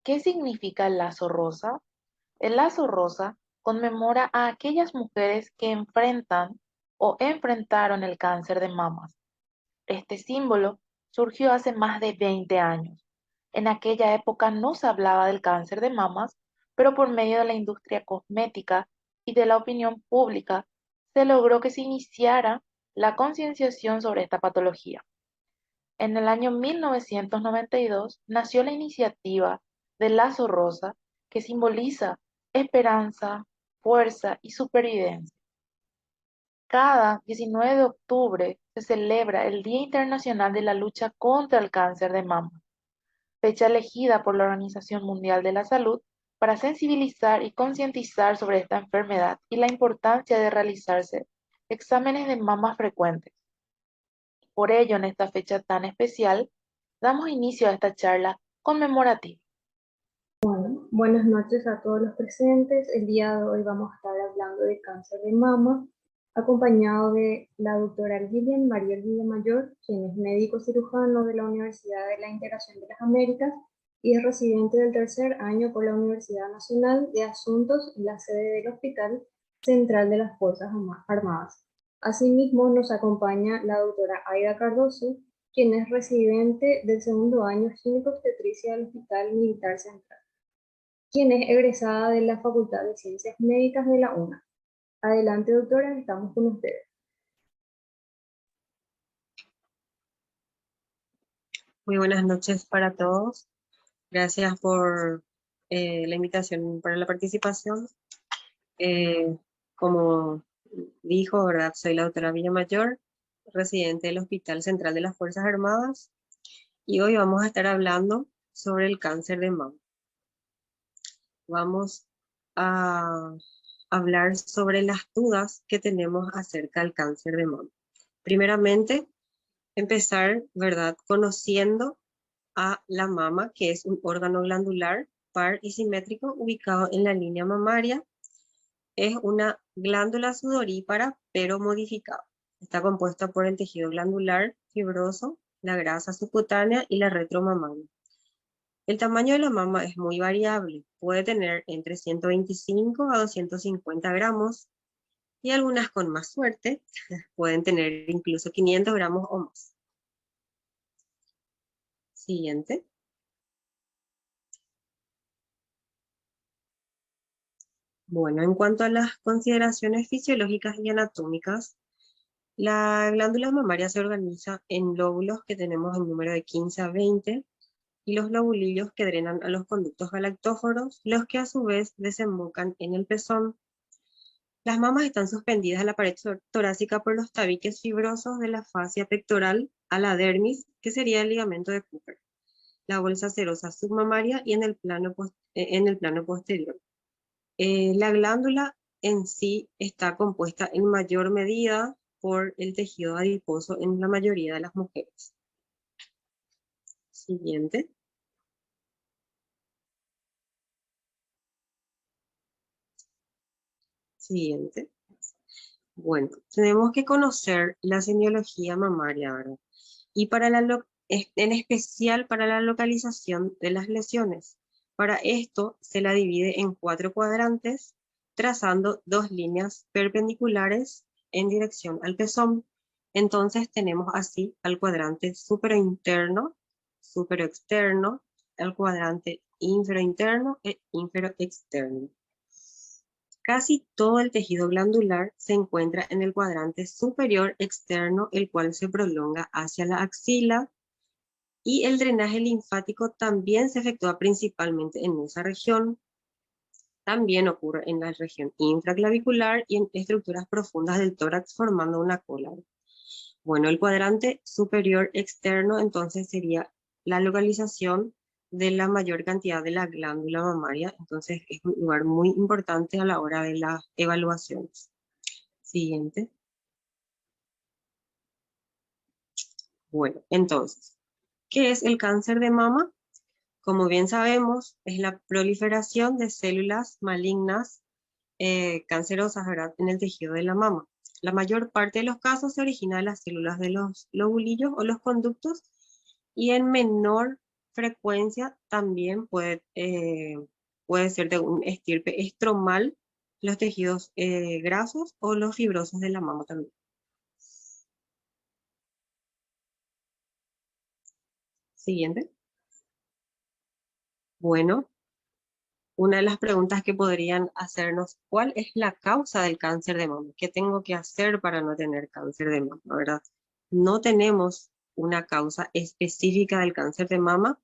¿Qué significa el lazo rosa? El lazo rosa conmemora a aquellas mujeres que enfrentan o enfrentaron el cáncer de mamas. Este símbolo surgió hace más de 20 años. En aquella época no se hablaba del cáncer de mamas, pero por medio de la industria cosmética y de la opinión pública se logró que se iniciara la concienciación sobre esta patología. En el año 1992 nació la iniciativa del Lazo Rosa, que simboliza esperanza, fuerza y supervivencia. Cada 19 de octubre se celebra el Día Internacional de la Lucha contra el Cáncer de Mama, fecha elegida por la Organización Mundial de la Salud para sensibilizar y concientizar sobre esta enfermedad y la importancia de realizarse exámenes de mama frecuentes. Por ello, en esta fecha tan especial, damos inicio a esta charla conmemorativa. Buenas noches a todos los presentes. El día de hoy vamos a estar hablando de cáncer de mama, acompañado de la doctora Lilian Mariel Villamayor, quien es médico cirujano de la Universidad de la Integración de las Américas y es residente del tercer año por la Universidad Nacional de Asuntos en la sede del Hospital Central de las Fuerzas Armadas. Asimismo, nos acompaña la doctora Aida Cardoso, quien es residente del segundo año gineco-obstetricia del Hospital Militar Central, quien es egresada de la Facultad de Ciencias Médicas de la UNA. Adelante, doctora, estamos con ustedes. Muy buenas noches para todos. Gracias por la invitación para la participación. Como dijo, ¿verdad? Soy la doctora Villamayor, residente del Hospital Central de las Fuerzas Armadas, y hoy vamos a estar hablando sobre el cáncer de mama. Vamos a hablar sobre las dudas que tenemos acerca del cáncer de mama. Primeramente, empezar, ¿verdad?, conociendo a la mama, que es un órgano glandular par y simétrico ubicado en la línea mamaria. Es una glándula sudorípara, pero modificada. Está compuesta por el tejido glandular fibroso, la grasa subcutánea y la retromamaria. El tamaño de la mama es muy variable. Puede tener entre 125 a 250 gramos y algunas con más suerte pueden tener incluso 500 gramos o más. Siguiente. Bueno, en cuanto a las consideraciones fisiológicas y anatómicas, la glándula mamaria se organiza en lóbulos que tenemos en número de 15 a 20 y los lobulillos que drenan a los conductos galactóforos, los que a su vez desembocan en el pezón. Las mamas están suspendidas a la pared torácica por los tabiques fibrosos de la fascia pectoral a la dermis, que sería el ligamento de Cooper, la bolsa serosa submamaria y en el plano posterior. La glándula en sí está compuesta en mayor medida por el tejido adiposo en la mayoría de las mujeres. Siguiente. Siguiente. Bueno, tenemos que conocer la semiología mamaria, ¿verdad? Y en especial para la localización de las lesiones. Para esto se la divide en 4 cuadrantes, trazando 2 líneas perpendiculares en dirección al pezón. Entonces tenemos así al cuadrante superointerno, superoexterno, el cuadrante inferointerno e inferoexterno. Casi todo el tejido glandular se encuentra en el cuadrante superior externo, el cual se prolonga hacia la axila, y el drenaje linfático también se efectúa principalmente en esa región. También ocurre en la región infraclavicular y en estructuras profundas del tórax formando una cola. Bueno, el cuadrante superior externo entonces sería la localización de la mayor cantidad de la glándula mamaria, entonces es un lugar muy importante a la hora de las evaluaciones. Siguiente. Bueno, entonces, ¿qué es el cáncer de mama? Como bien sabemos, es la proliferación de células malignas cancerosas, ¿verdad?, en el tejido de la mama. La mayor parte de los casos se origina de las células de los lobulillos o los conductos y en menor frecuencia también puede ser de un estirpe estromal, los tejidos grasos o los fibrosos de la mama también. Siguiente. Bueno, una de las preguntas que podrían hacernos, ¿cuál es la causa del cáncer de mama? ¿Qué tengo que hacer para no tener cáncer de mama, verdad? No tenemos una causa específica del cáncer de mama,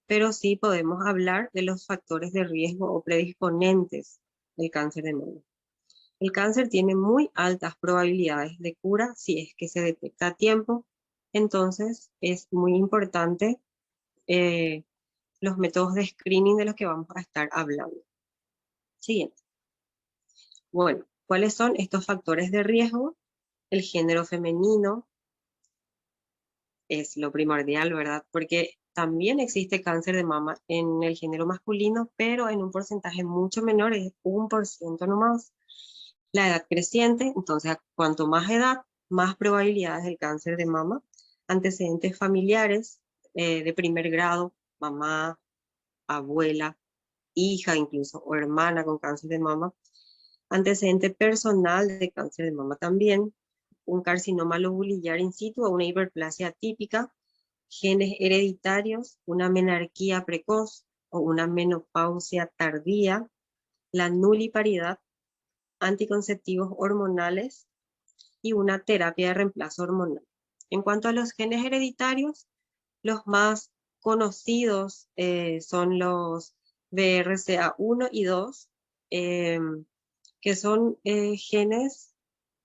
pero sí podemos hablar de los factores de riesgo o predisponentes del cáncer de mama. El cáncer tiene muy altas probabilidades de cura si es que se detecta a tiempo, entonces es muy importante eh, los métodos de screening de los que vamos a estar hablando. Siguiente. Bueno, ¿cuáles son estos factores de riesgo? El género femenino es lo primordial, ¿verdad? Porque también existe cáncer de mama en el género masculino, pero en un porcentaje mucho menor, es 1% nomás. La edad creciente, entonces cuanto más edad, más probabilidades del cáncer de mama. Antecedentes familiares de primer grado, mamá, abuela, hija incluso, o hermana con cáncer de mama. Antecedente personal de cáncer de mama también. Un carcinoma lobulillar in situ o una hiperplasia típica. Genes hereditarios, una menarquía precoz o una menopausia tardía. La nuliparidad, anticonceptivos hormonales y una terapia de reemplazo hormonal. En cuanto a los genes hereditarios, los más conocidos son los BRCA1 y 2, que son genes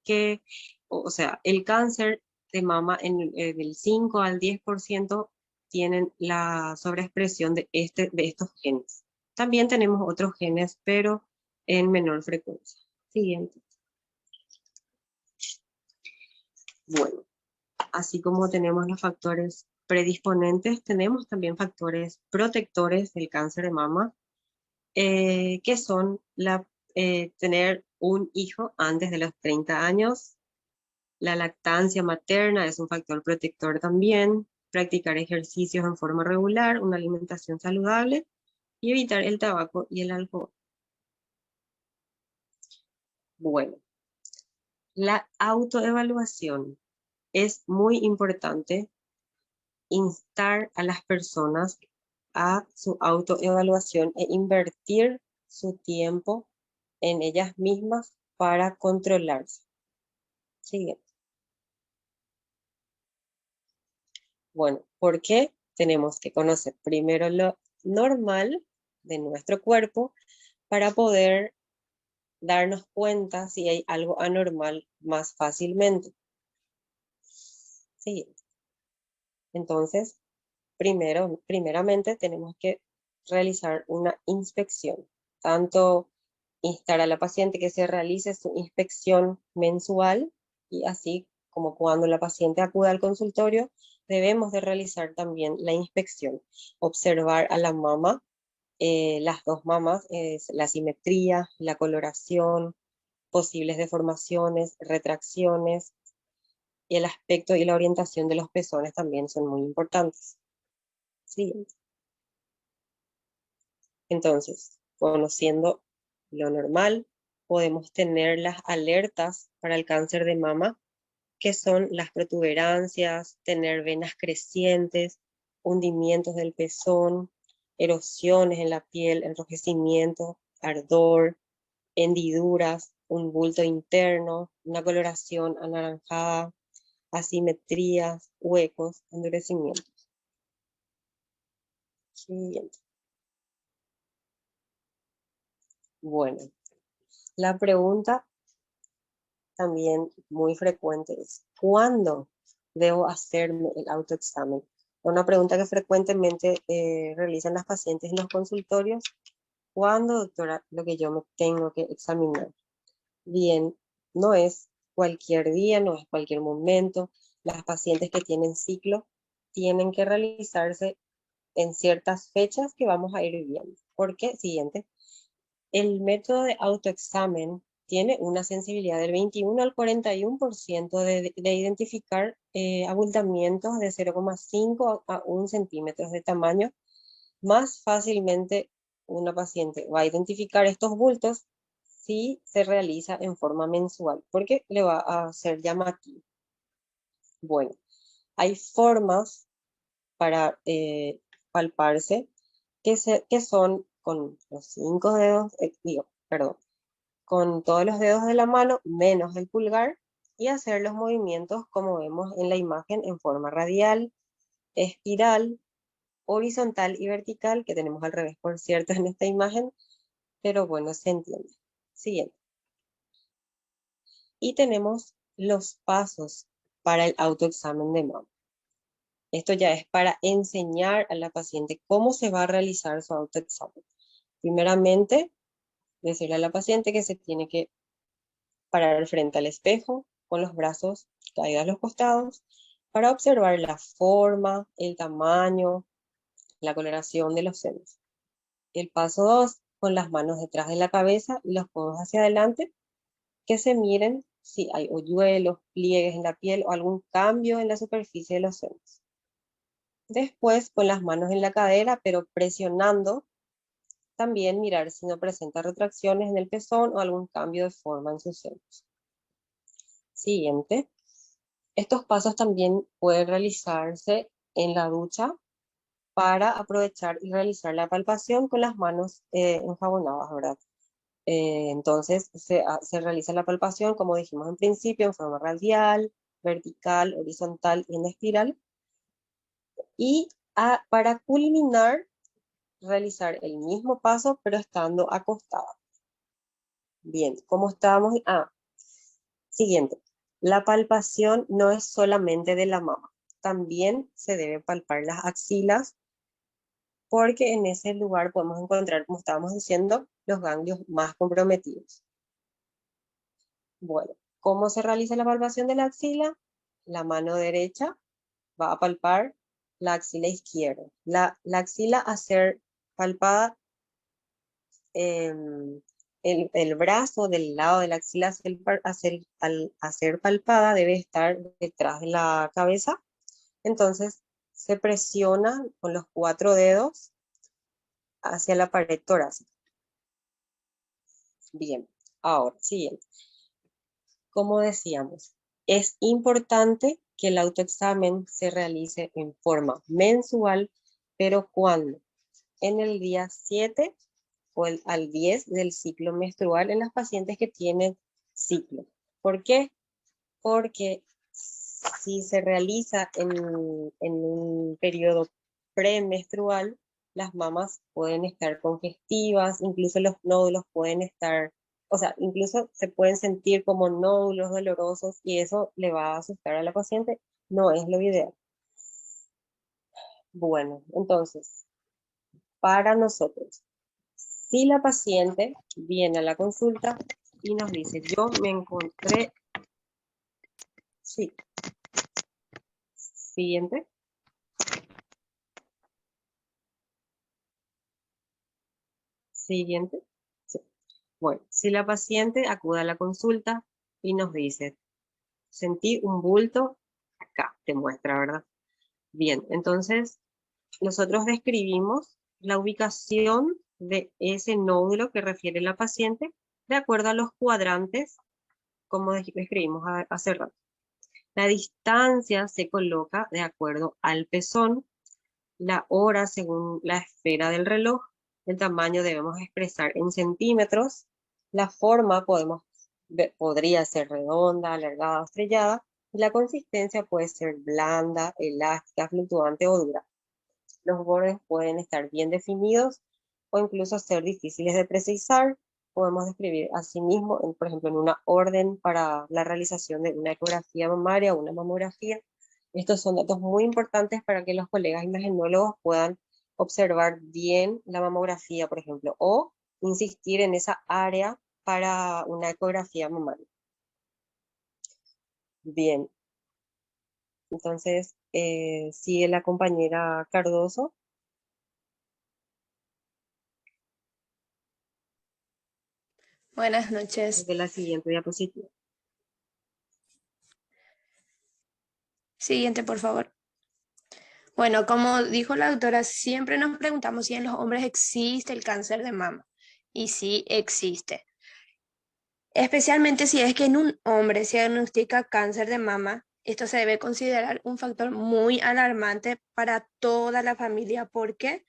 que, o sea, el cáncer de mama del 5 al 10% tienen la sobreexpresión de estos genes. También tenemos otros genes, pero en menor frecuencia. Siguiente. Bueno, así como tenemos los factores predisponentes, tenemos también factores protectores del cáncer de mama, que son tener un hijo antes de los 30 años, la lactancia materna es un factor protector también, practicar ejercicios en forma regular, una alimentación saludable y evitar el tabaco y el alcohol. Bueno, la autoevaluación es muy importante, instar a las personas a su autoevaluación e invertir su tiempo en ellas mismas para controlarse. Siguiente. Bueno, ¿por qué? Tenemos que conocer primero lo normal de nuestro cuerpo para poder darnos cuenta si hay algo anormal más fácilmente. Siguiente. Entonces, primeramente tenemos que realizar una inspección. Tanto instar a la paciente que se realice su inspección mensual y así como cuando la paciente acude al consultorio, debemos de realizar también la inspección. Observar a la mama, las dos mamas, la simetría, la coloración, posibles deformaciones, retracciones y el aspecto y la orientación de los pezones también son muy importantes. Siguiente. Entonces, conociendo lo normal, podemos tener las alertas para el cáncer de mama, que son las protuberancias, tener venas crecientes, hundimientos del pezón, erosiones en la piel, enrojecimiento, ardor, hendiduras, un bulto interno, una coloración anaranjada, asimetrías, huecos, endurecimientos. Siguiente. Bueno, la pregunta también muy frecuente es, ¿cuándo debo hacerme el autoexamen? Una pregunta que frecuentemente realizan las pacientes en los consultorios. ¿Cuándo, doctora, lo que yo me tengo que examinar? Bien, no es cualquier día, no es cualquier momento. Las pacientes que tienen ciclo tienen que realizarse en ciertas fechas que vamos a ir viendo. ¿Por qué? Siguiente. El método de autoexamen tiene una sensibilidad del 21 al 41% de identificar abultamientos de 0,5 a 1 centímetros de tamaño más fácilmente una paciente va a identificar estos bultos si se realiza en forma mensual, porque le va a ser llamativo. Bueno, hay formas para palparse que son con los 5 dedos, perdón, con todos los dedos de la mano menos el pulgar y hacer los movimientos como vemos en la imagen en forma radial, espiral, horizontal y vertical, que tenemos al revés por cierto en esta imagen, pero bueno, se entiende. Siguiente. Y tenemos los pasos para el autoexamen de mama. Esto ya es para enseñar a la paciente cómo se va a realizar su autoexamen. Primeramente, decirle a la paciente que se tiene que parar frente al espejo con los brazos caídos a los costados para observar la forma, el tamaño, la coloración de los senos. El paso 2, con las manos detrás de la cabeza y los codos hacia adelante, que se miren si hay hoyuelos, pliegues en la piel o algún cambio en la superficie de los senos. Después, con las manos en la cadera, pero presionando, también mirar si no presenta retracciones en el pezón o algún cambio de forma en sus senos. Siguiente. Estos pasos también pueden realizarse en la ducha para aprovechar y realizar la palpación con las manos enjabonadas, ¿verdad? Entonces se realiza la palpación, como dijimos en principio, en forma radial, vertical, horizontal y en espiral. Y para culminar, realizar el mismo paso, pero estando acostada. Bien, ¿cómo estábamos? Siguiente. La palpación no es solamente de la mama. También se debe palpar las axilas, porque en ese lugar podemos encontrar, como estábamos diciendo, los ganglios más comprometidos. Bueno, ¿cómo se realiza la palpación de la axila? La mano derecha va a palpar la axila izquierda. La axila a ser palpada, el brazo del lado de la axila al hacer palpada debe estar detrás de la cabeza. Entonces se presiona con los 4 dedos hacia la pared torácica. Bien, ahora, siguiente. Como decíamos, es importante que el autoexamen se realice en forma mensual, pero ¿cuándo? En el día 7 o al 10 del ciclo menstrual en las pacientes que tienen ciclo. ¿Por qué? Porque si se realiza en un periodo premenstrual, las mamas pueden estar congestivas, incluso los nódulos pueden estar, o sea, incluso se pueden sentir como nódulos dolorosos y eso le va a asustar a la paciente. No es lo ideal. Bueno, entonces, para nosotros, si la paciente viene a la consulta y nos dice, yo me encontré, sí, siguiente. Siguiente. Sí. Bueno, si la paciente acude a la consulta y nos dice, sentí un bulto, acá te muestra, ¿verdad? Bien, entonces nosotros describimos la ubicación de ese nódulo que refiere la paciente de acuerdo a los cuadrantes, como describimos hace rato. La distancia se coloca de acuerdo al pezón, la hora según la esfera del reloj, el tamaño debemos expresar en centímetros, la forma podría ser redonda, alargada o estrellada, y la consistencia puede ser blanda, elástica, fluctuante o dura. Los bordes pueden estar bien definidos o incluso ser difíciles de precisar. Podemos describir asimismo, por ejemplo, en una orden para la realización de una ecografía mamaria o una mamografía. Estos son datos muy importantes para que los colegas imagenólogos puedan observar bien la mamografía, por ejemplo, o insistir en esa área para una ecografía mamaria. Bien, entonces sigue la compañera Cardoso Buenas noches. desde la siguiente diapositiva. Siguiente, por favor. Bueno, como dijo la doctora, siempre nos preguntamos si en los hombres existe el cáncer de mama. Y sí existe. Especialmente si es que en un hombre se diagnostica cáncer de mama, esto se debe considerar un factor muy alarmante para toda la familia. ¿Por qué?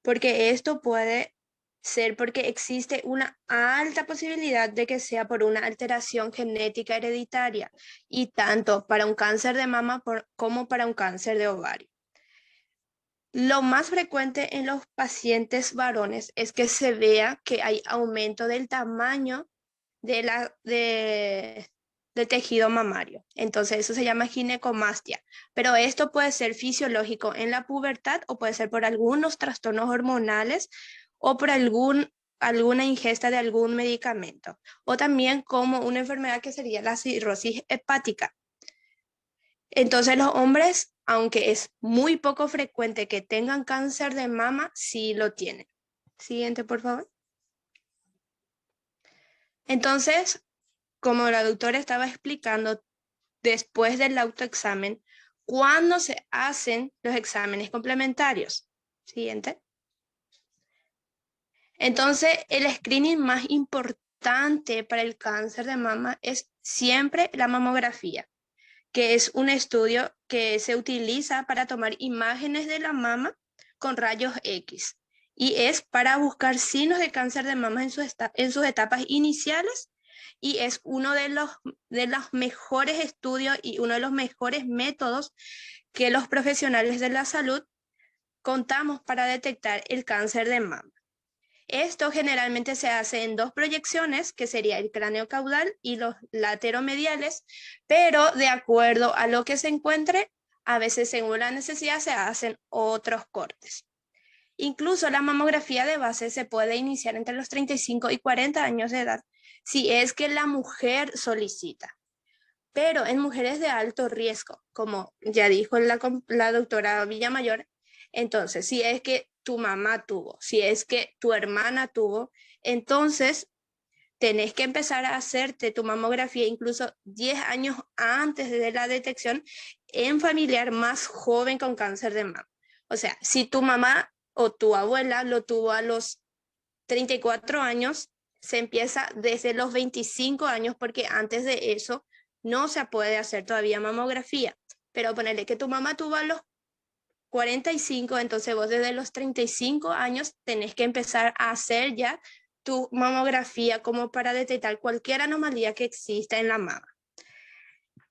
Porque esto puede ser porque existe una alta posibilidad de que sea por una alteración genética hereditaria, y tanto para un cáncer de mama como para un cáncer de ovario. Lo más frecuente en los pacientes varones es que se vea que hay aumento del tamaño del tejido mamario. Entonces eso se llama ginecomastia. Pero esto puede ser fisiológico en la pubertad o puede ser por algunos trastornos hormonales o por alguna ingesta de algún medicamento. O también como una enfermedad que sería la cirrosis hepática. Entonces los hombres, aunque es muy poco frecuente que tengan cáncer de mama, sí lo tienen. Siguiente, por favor. Entonces, como la doctora estaba explicando, después del autoexamen, ¿cuándo se hacen los exámenes complementarios? Siguiente. Entonces, el screening más importante para el cáncer de mama es siempre la mamografía, que es un estudio que se utiliza para tomar imágenes de la mama con rayos X y es para buscar signos de cáncer de mama en sus etapas iniciales, y es uno de los mejores estudios y uno de los mejores métodos que los profesionales de la salud contamos para detectar el cáncer de mama. Esto generalmente se hace en dos proyecciones, que sería el cráneo caudal y los lateromediales, pero de acuerdo a lo que se encuentre, a veces según la necesidad se hacen otros cortes. Incluso la mamografía de base se puede iniciar entre los 35 y 40 años de edad, si es que la mujer solicita. Pero en mujeres de alto riesgo, como ya dijo la doctora Villamayor, entonces, si es que tu mamá tuvo, si es que tu hermana tuvo, entonces tenés que empezar a hacerte tu mamografía incluso 10 años antes de la detección en familiar más joven con cáncer de mama. O sea, si tu mamá o tu abuela lo tuvo a los 34 años, se empieza desde los 25 años, porque antes de eso no se puede hacer todavía mamografía. Pero ponerle que tu mamá tuvo a los 45, entonces vos desde los 35 años tenés que empezar a hacer ya tu mamografía como para detectar cualquier anomalía que exista en la mama.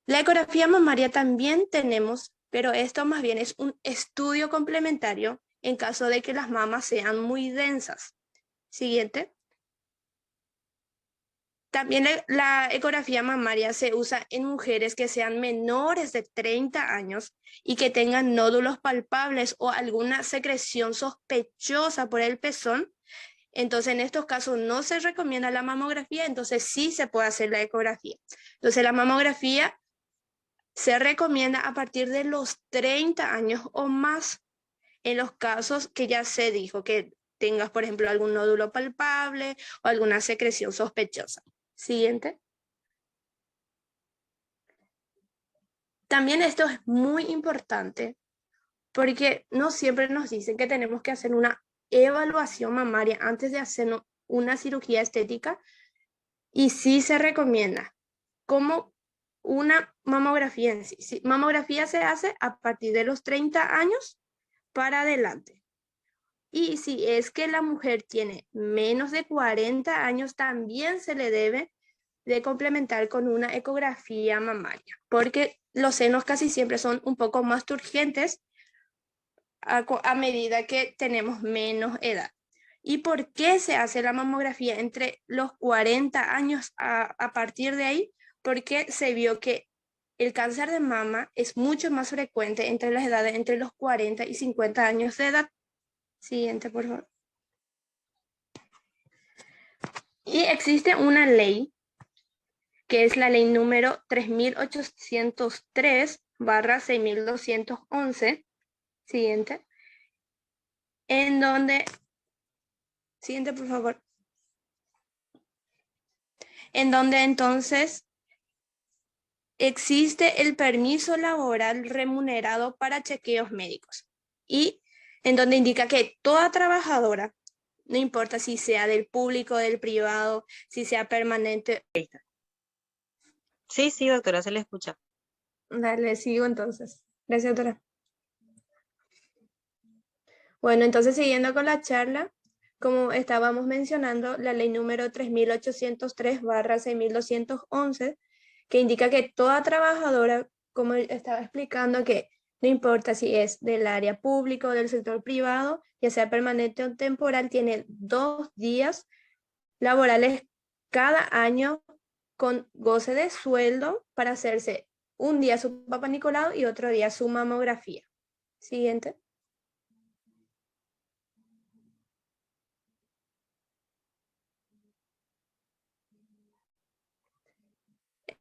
La ecografía mamaria también tenemos, pero esto más bien es un estudio complementario en caso de que las mamas sean muy densas. Siguiente. También la ecografía mamaria se usa en mujeres que sean menores de 30 años y que tengan nódulos palpables o alguna secreción sospechosa por el pezón. Entonces, en estos casos no se recomienda la mamografía, entonces sí se puede hacer la ecografía. Entonces, la mamografía se recomienda a partir de los 30 años o más, en los casos que ya se dijo que tengas, por ejemplo, algún nódulo palpable o alguna secreción sospechosa. Siguiente. También esto es muy importante porque no siempre nos dicen que tenemos que hacer una evaluación mamaria antes de hacer una cirugía estética, y sí se recomienda como una mamografía en sí. Mamografía se hace a partir de los 30 años para adelante. Y si es que la mujer tiene menos de 40 años, también se le debe de complementar con una ecografía mamaria, porque los senos casi siempre son un poco más turgentes a medida que tenemos menos edad. ¿Y por qué se hace la mamografía entre los 40 años a partir de ahí? Porque se vio que el cáncer de mama es mucho más frecuente entre las edades entre los 40 y 50 años de edad. Siguiente, por favor. Y existe una ley, que es la ley número 3803/6211, siguiente, en donde, siguiente por favor, en donde entonces existe el permiso laboral remunerado para chequeos médicos. y en donde indica que toda trabajadora, no importa si sea del público, del privado, si sea permanente. Sí, sí, doctora, se le escucha. Dale, sigo entonces. Gracias, doctora. Bueno, entonces siguiendo con la charla, como estábamos mencionando, la ley número 3803/6211, que indica que toda trabajadora, como estaba explicando, que no importa si es del área pública o del sector privado, ya sea permanente o temporal, tiene 2 días laborales cada año con goce de sueldo para hacerse un día su Papá Nicolau y otro día su mamografía. Siguiente.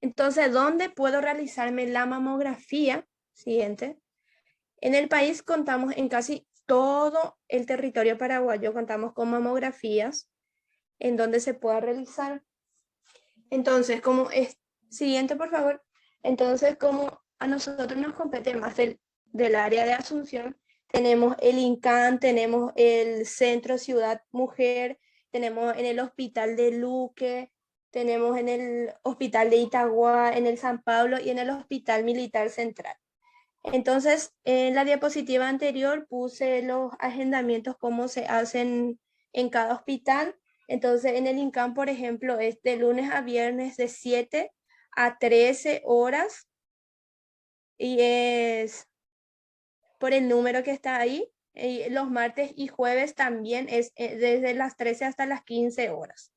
Entonces, ¿dónde puedo realizarme la mamografía? Siguiente. En el país contamos en casi todo el territorio paraguayo, contamos con mamografías en donde se pueda realizar. Entonces, como es, siguiente, por favor. Entonces, como a nosotros nos compete más del área de Asunción, tenemos el INCAN, tenemos el Centro Ciudad Mujer, tenemos en el Hospital de Luque, tenemos en el Hospital de Itagua, en el San Pablo y en el Hospital Militar Central. Entonces, en la diapositiva anterior puse los agendamientos, cómo se hacen en cada hospital. Entonces, en el INCAM, por ejemplo, es de lunes a viernes de 7 a 13 horas y es por el número que está ahí. Y los martes y jueves también es desde las 13 hasta las 15 horas.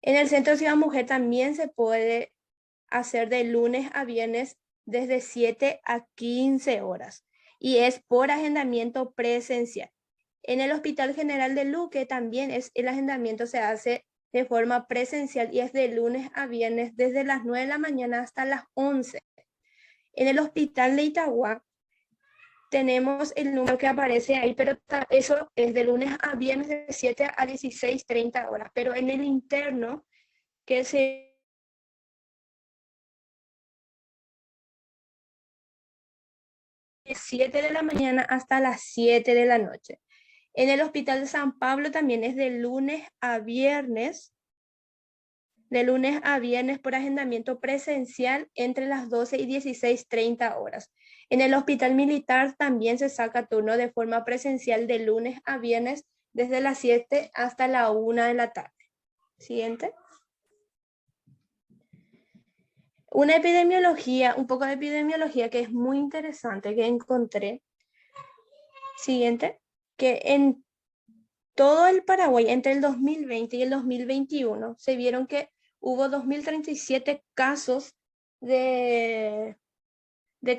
En el Centro Ciudad Mujer también se puede hacer de lunes a viernes desde 7 a 15 horas y es por agendamiento presencial. En el Hospital General de Luque también el agendamiento se hace de forma presencial y es de lunes a viernes desde las 9 de la mañana hasta las 11. En el Hospital de Itagua tenemos el número que aparece ahí, pero eso es de lunes a viernes de 7 a 16:30 horas, pero en el interno que se de 7 de la mañana hasta las 7 de la noche. En el Hospital de San Pablo también es de lunes a viernes por agendamiento presencial entre las 12 y 16:30 horas. En el Hospital Militar también se saca turno de forma presencial de lunes a viernes desde las 7 hasta la 1 de la tarde. Siguiente. Un poco de epidemiología que es muy interesante que encontré. Siguiente. Que en todo el Paraguay entre el 2020 y el 2021 se vieron que hubo 2.037 casos de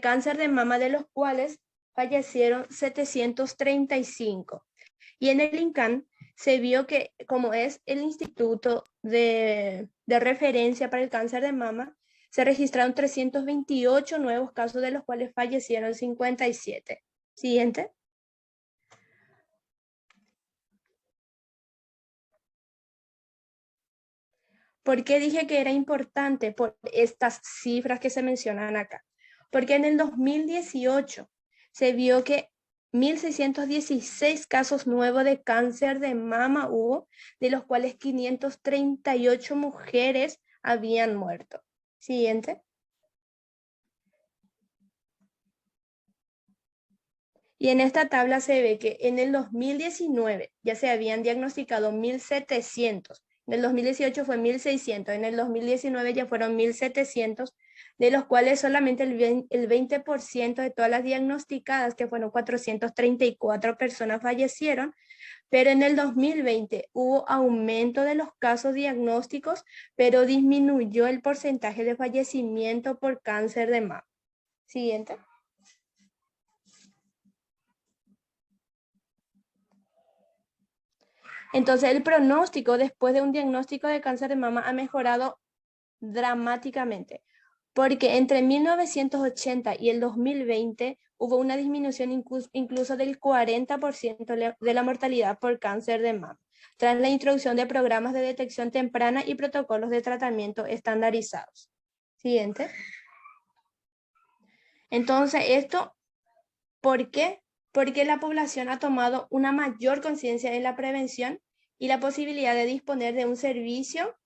cáncer de mama, de los cuales fallecieron 735. Y en el INCAN se vio que, como es el instituto de referencia para el cáncer de mama, se registraron 328 nuevos casos, de los cuales fallecieron 57. Siguiente. ¿Por qué dije que era importante por estas cifras que se mencionan acá? Porque en el 2018 se vio que 1.616 casos nuevos de cáncer de mama hubo, de los cuales 538 mujeres habían muerto. Siguiente. Y en esta tabla se ve que en el 2019 ya se habían diagnosticado 1.700, en el 2018 fue 1.600, en el 2019 ya fueron 1.700, de los cuales solamente el 20% de todas las diagnosticadas, que fueron 434 personas, fallecieron, pero en el 2020 hubo aumento de los casos diagnósticos, pero disminuyó el porcentaje de fallecimiento por cáncer de mama. Siguiente. Entonces, el pronóstico después de un diagnóstico de cáncer de mama ha mejorado dramáticamente, porque entre 1980 y el 2020 hubo una disminución incluso del 40% de la mortalidad por cáncer de mama, tras la introducción de programas de detección temprana y protocolos de tratamiento estandarizados. Siguiente. Entonces, ¿esto por qué? porque la población ha tomado una mayor conciencia en la prevención y la posibilidad de disponer de un servicio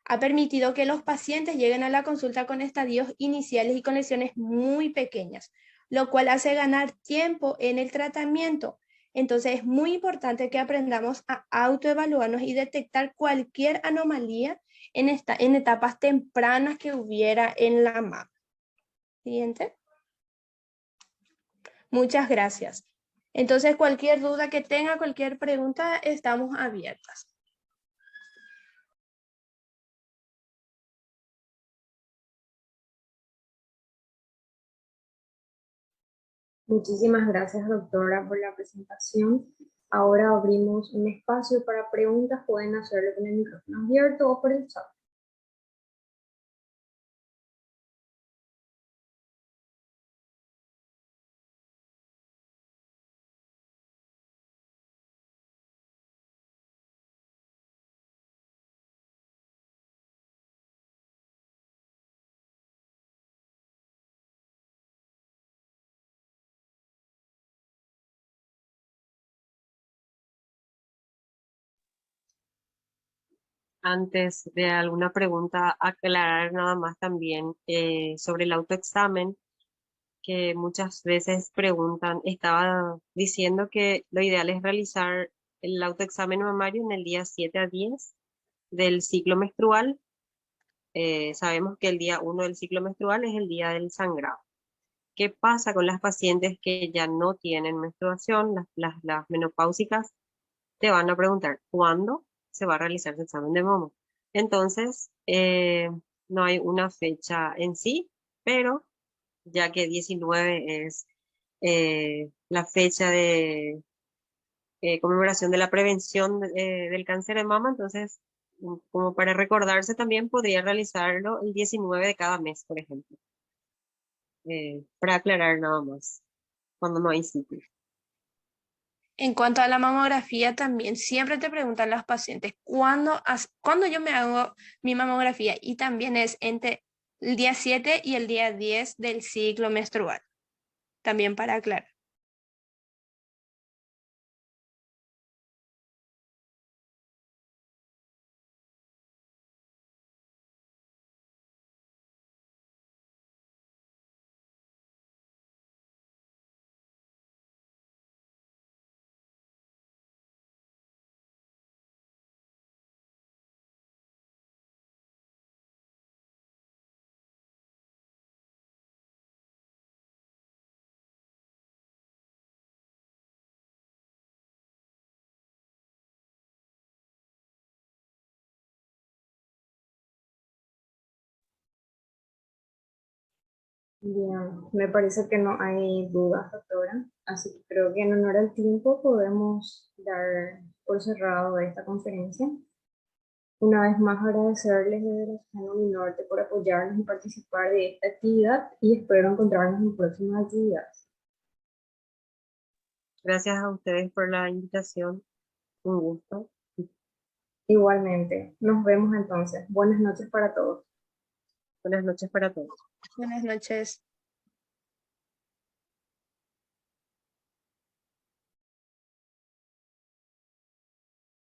ha permitido que los pacientes lleguen a la consulta con estadios iniciales y con lesiones muy pequeñas, lo cual hace ganar tiempo en el tratamiento. Entonces es muy importante que aprendamos a autoevaluarnos y detectar cualquier anomalía en etapas tempranas que hubiera en la mama. Siguiente. Muchas gracias. Entonces, cualquier duda que tenga, cualquier pregunta, estamos abiertas. Muchísimas gracias, doctora, por la presentación. Ahora abrimos un espacio para preguntas. Pueden hacerlo con el micrófono abierto o por el chat. Antes de alguna pregunta, aclarar nada más también sobre el autoexamen, que muchas veces preguntan. Estaba diciendo que lo ideal es realizar el autoexamen mamario en el día 7 a 10 del ciclo menstrual. Sabemos que el día 1 del ciclo menstrual es el día del sangrado. ¿Qué pasa con las pacientes que ya no tienen menstruación, las menopáusicas? Te van a preguntar cuándo se va a realizar su examen de mama. Entonces, no hay una fecha en sí, pero ya que 19 es la fecha de conmemoración de la prevención del cáncer de mama, entonces, como para recordarse también, podría realizarlo el 19 de cada mes, por ejemplo, para aclarar nada más, cuando no hay ciclo. En cuanto a la mamografía, también siempre te preguntan los pacientes, ¿cuándo yo me hago mi mamografía? Y también es entre el día 7 y el día 10 del ciclo menstrual, también para aclarar. Bien, me parece que no hay dudas, doctora. Así que creo que en honor al tiempo podemos dar por cerrado esta conferencia. Una vez más agradecerles desde la Región Uninorte por apoyarnos y participar de esta actividad y espero encontrarnos en próximas actividades. Gracias a ustedes por la invitación. Un gusto. Igualmente, nos vemos entonces. Buenas noches para todos. Buenas noches para todos. Buenas noches.